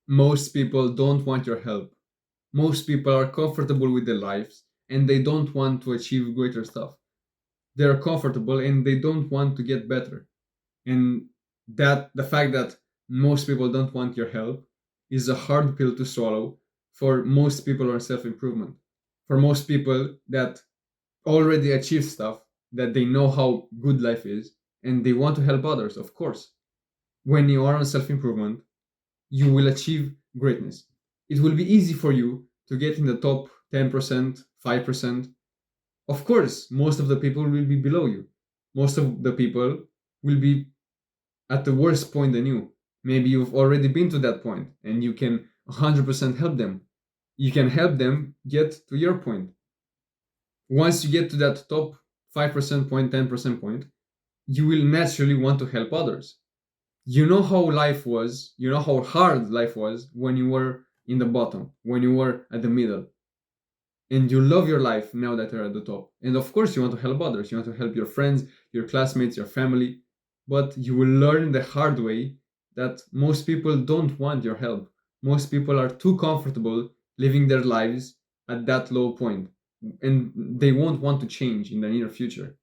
Most people don't want your help. Most people are comfortable with their lives and they don't want to achieve greater stuff. They're comfortable and they don't want to get better. And that the fact that most people don't want your help is a hard pill to swallow for most people on self improvement. For most people that already achieve stuff, that they know how good life is, and they want to help others, of course. When you are on self improvement, you will achieve greatness. It will be easy for you to get in the top 10%, 5%. Of course, most of the people will be below you. Most of the people will be at the worst point than you. Maybe you've already been to that point and you can 100% help them. You can help them get to your point. Once you get to that top 5% point, 10% point, you will naturally want to help others. You know how life was, you know how hard life was when you were in the bottom, when you were at the middle. And you love your life now that you're at the top. And of course, you want to help others. You want to help your friends, your classmates, your family. But you will learn the hard way that most people don't want your help. Most people are too comfortable living their lives at that low point, and they won't want to change in the near future.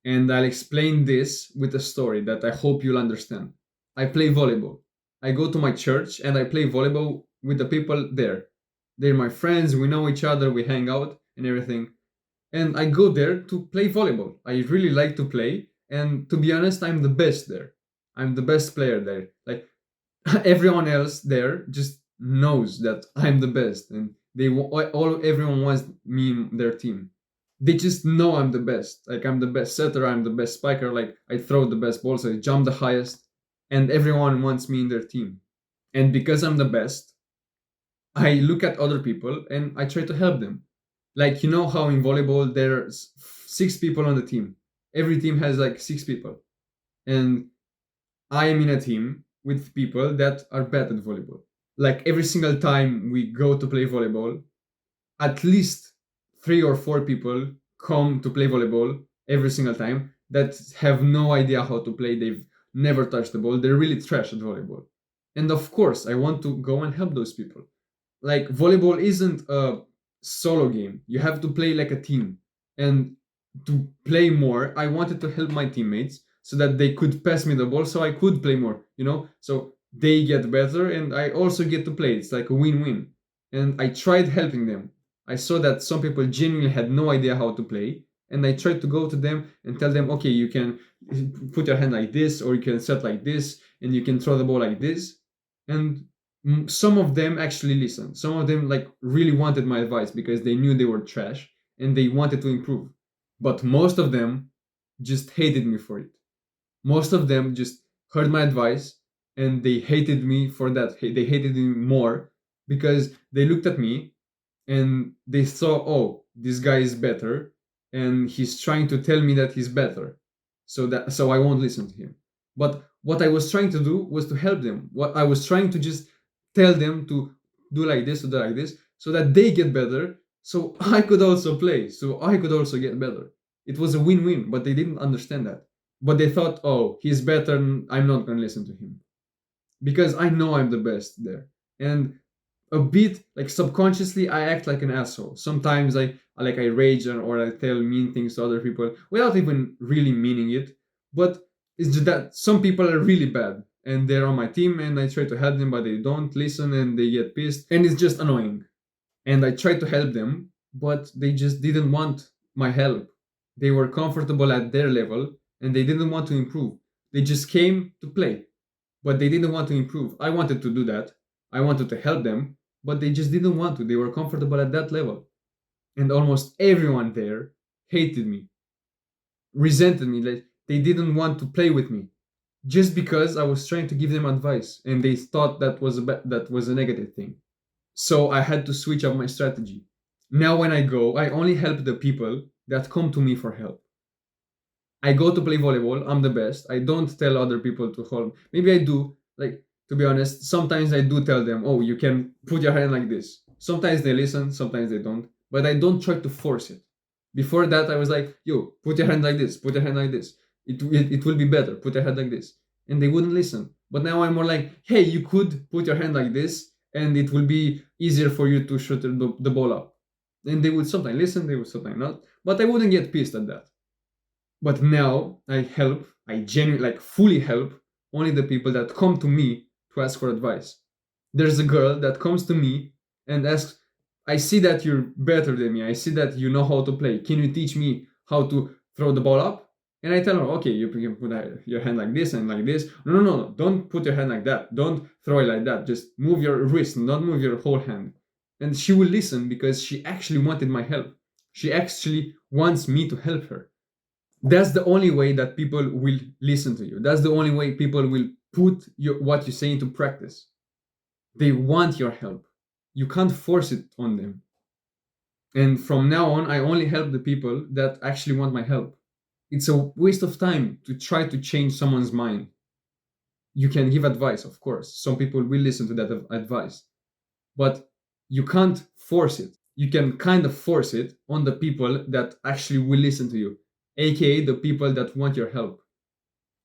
And I'll explain this with a story that I hope you'll understand. I play volleyball. I go to my church and I play volleyball with the people there. They're my friends, we know each other, we hang out and everything. And I go there to play volleyball. I really like to play, and to be honest, I'm the best there. I'm the best player there. Like everyone else there just knows that I'm the best, and all everyone wants me in their team. They just know I'm the best. Like I'm the best setter, I'm the best spiker. Like I throw the best balls, I jump the highest, and everyone wants me in their team. And because I'm the best, I look at other people and I try to help them. Like you know how in volleyball there's six people on the team. Every team has like six people, and I am in a team with people that are bad at volleyball. Like every single time we go to play volleyball, at least three or four people come to play volleyball every single time that have no idea how to play. They've never touched the ball. They're really trash at volleyball. And of course, I want to go and help those people. Like volleyball isn't a solo game. You have to play like a team. And to play more, I wanted to help my teammates so that they could pass me the ball so I could play more, you know? So they get better and I also get to play. It's like a win-win. And I tried helping them. I saw that some people genuinely had no idea how to play, and I tried to go to them and tell them, okay, you can put your hand like this, or you can set like this, and you can throw the ball like this. And some of them actually listened. Some of them like really wanted my advice because they knew they were trash and they wanted to improve. But most of them just hated me for it. Most of them just heard my advice and they hated me for that. They hated me more because they looked at me and they saw, oh, this guy is better and he's trying to tell me that he's better. So I won't listen to him. But what I was trying to do was to help them. What I was trying to just tell them to do like this, to do like this, so that they get better, so I could also play, so I could also get better. It was a win-win, but they didn't understand that. But they thought, oh, he's better, I'm not going to listen to him because I know I'm the best there. And a bit like subconsciously I act like an asshole. Sometimes I rage or I tell mean things to other people without even really meaning it. But it's just that some people are really bad and they're on my team and I try to help them but they don't listen and they get pissed and it's just annoying. And I try to help them, but they just didn't want my help. They were comfortable at their level and they didn't want to improve. They just came to play, but they didn't want to improve. I wanted to do that. I wanted to help them, but they just didn't want to. They were comfortable at that level. And almost everyone there hated me, resented me, like they didn't want to play with me just because I was trying to give them advice and they thought that was a negative thing. So I had to switch up my strategy. Now when I go, I only help the people that come to me for help. I go to play volleyball. I'm the best. I don't tell other people to hold. Maybe I do. Like to be honest, sometimes I do tell them, "Oh, you can put your hand like this." Sometimes they listen. Sometimes they don't. But I don't try to force it. Before that, I was like, "Yo, put your hand like this. Put your hand like this. It will be better. Put your hand like this." And they wouldn't listen. But now I'm more like, "Hey, you could put your hand like this, and it will be easier for you to shoot the ball up. And they would sometimes listen, they would sometimes not, but I wouldn't get pissed at that. But now I help, I genuinely, like fully help only the people that come to me to ask for advice. There's a girl that comes to me and asks, I see that you're better than me. I see that you know how to play. Can you teach me how to throw the ball up? And I tell her, okay, you can put your hand like this and like this. No, no, no, no. Don't put your hand like that. Don't throw it like that. Just move your wrist, not move your whole hand. And she will listen because she actually wanted my help. She actually wants me to help her. That's the only way that people will listen to you. That's the only way people will put what you say into practice. They want your help. You can't force it on them. And from now on, I only help the people that actually want my help. It's a waste of time to try to change someone's mind. You can give advice, of course. Some people will listen to that advice, but you can't force it. You can kind of force it on the people that actually will listen to you, aka the people that want your help.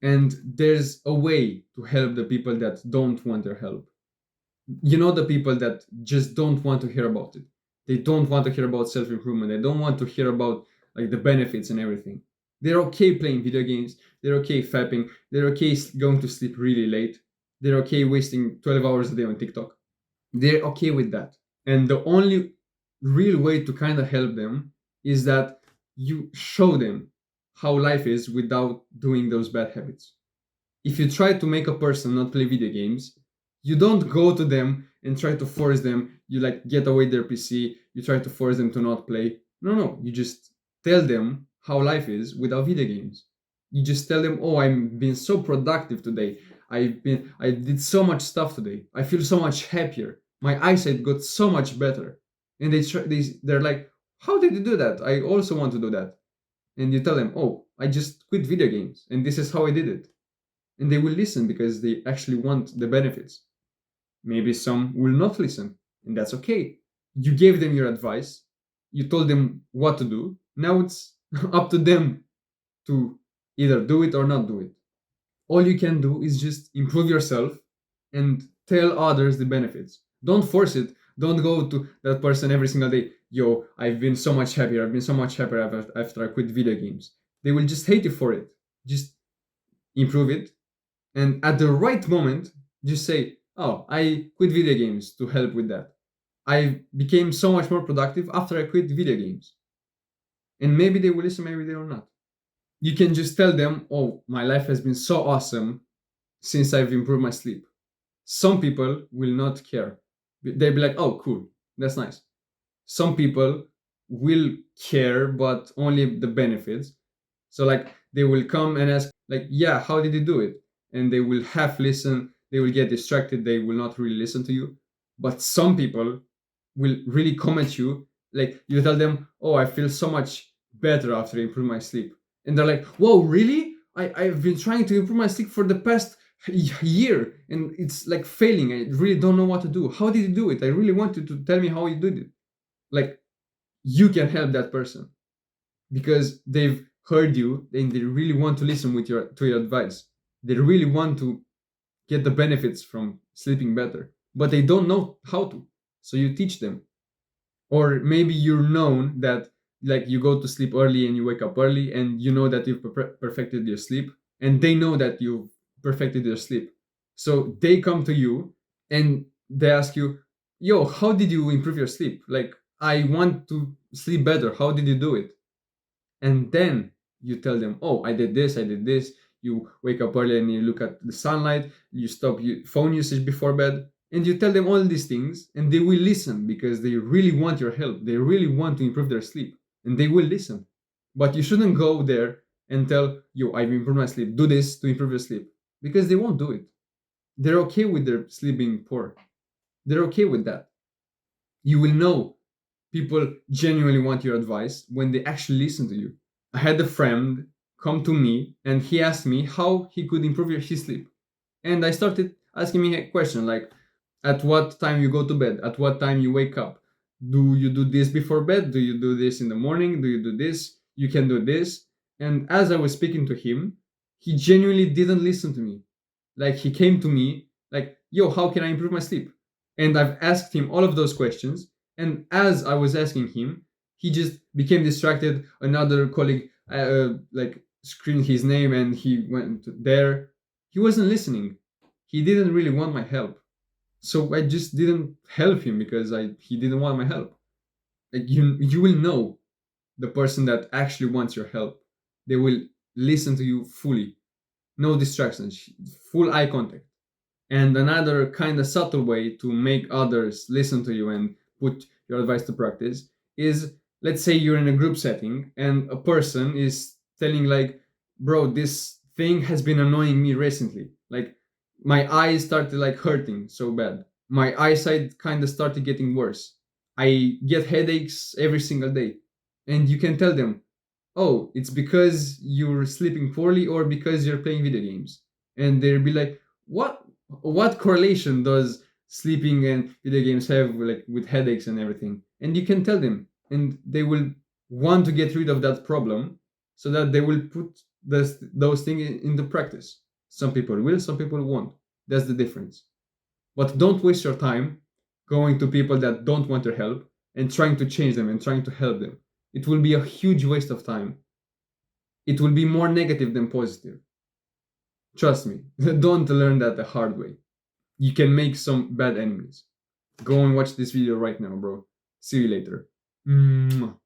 And there's a way to help the people that don't want your help. You know, the people that just don't want to hear about it. They don't want to hear about self-improvement. They don't want to hear about like the benefits and everything. They're okay playing video games. They're okay fapping. They're okay going to sleep really late. They're okay wasting 12 hours a day on TikTok. They're okay with that. And the only real way to kind of help them is that you show them how life is without doing those bad habits. If you try to make a person not play video games, you don't go to them and try to force them. You like get away their PC. You try to force them to not play. No, no. You just tell them how life is without video games. You just tell them, "Oh, I've been so productive today. I did so much stuff today. I feel so much happier. My eyesight got so much better." And they're like, "How did you do that? I also want to do that." And you tell them, "Oh, I just quit video games, and this is how I did it." And they will listen because they actually want the benefits. Maybe some will not listen, and that's okay. You gave them your advice, you told them what to do. Now it's up to them to either do it or not do it. All you can do is just improve yourself and tell others the benefits. Don't force it. Don't go to that person every single day. Yo, I've been so much happier. I've been so much happier after I quit video games. They will just hate you for it. Just improve it. And at the right moment, just say, oh, I quit video games to help with that. I became so much more productive after I quit video games. And maybe they will listen, maybe they will not. You can just tell them, oh, my life has been so awesome since I've improved my sleep. Some people will not care. They'll be like, oh, cool, that's nice. Some people will care, but only the benefits. So, like, they will come and ask, like, yeah, how did you do it? And they will half listen, they will get distracted, they will not really listen to you. But some people will really come at you, like, you tell them, oh, I feel so much better after I improve my sleep. And they're like, whoa, really? I've been trying to improve my sleep for the past year and it's like failing. I really don't know what to do. How did you do it? I really want you to tell me how you did it. Like, you can help that person because they've heard you and they really want to listen to your advice. They really want to get the benefits from sleeping better, but they don't know how to. So you teach them. Or maybe you're known that like you go to sleep early and you wake up early and you know that you've perfected your sleep and they know that you've perfected your sleep. So they come to you and they ask you, yo, how did you improve your sleep? Like, I want to sleep better. How did you do it? And then you tell them, oh, I did this, I did this. You wake up early and you look at the sunlight, you stop phone usage before bed, and you tell them all these things, and they will listen because they really want your help. They really want to improve their sleep, and they will listen. But you shouldn't go there and tell you, I've improved my sleep, do this to improve your sleep, because they won't do it. They're okay with their sleep being poor. They're okay with that. You will know people genuinely want your advice when they actually listen to you. I had a friend come to me and he asked me how he could improve his sleep. And I started asking me a question like, at what time you go to bed? At what time you wake up? Do you do this before bed? Do you do this in the morning? Do you do this? You can do this. And as I was speaking to him, he genuinely didn't listen to me. Like he came to me like, yo, how can I improve my sleep? And I've asked him all of those questions. And as I was asking him, he just became distracted. Another colleague, like, screamed his name and he went there. He wasn't listening. He didn't really want my help. So I just didn't help him because he didn't want my help. Like, you will know the person that actually wants your help. They will listen to you fully. No distractions, full eye contact. And another kind of subtle way to make others listen to you and put your advice to practice is, let's say you're in a group setting and a person is telling, like, bro, this thing has been annoying me recently. Like, my eyes started like hurting so bad. My eyesight kind of started getting worse. I get headaches every single day. And you can tell them, oh, it's because you're sleeping poorly or because you're playing video games. And they'll be like, what correlation does sleeping and video games have, like, with headaches and everything? And you can tell them, and they will want to get rid of that problem, so that they will put those things into practice. Some people will, some people won't. That's the difference. But don't waste your time going to people that don't want your help and trying to change them and trying to help them. It will be a huge waste of time. It will be more negative than positive. Trust me. Don't learn that the hard way. You can make some bad enemies. Go and watch this video right now, bro. See you later. Mwah.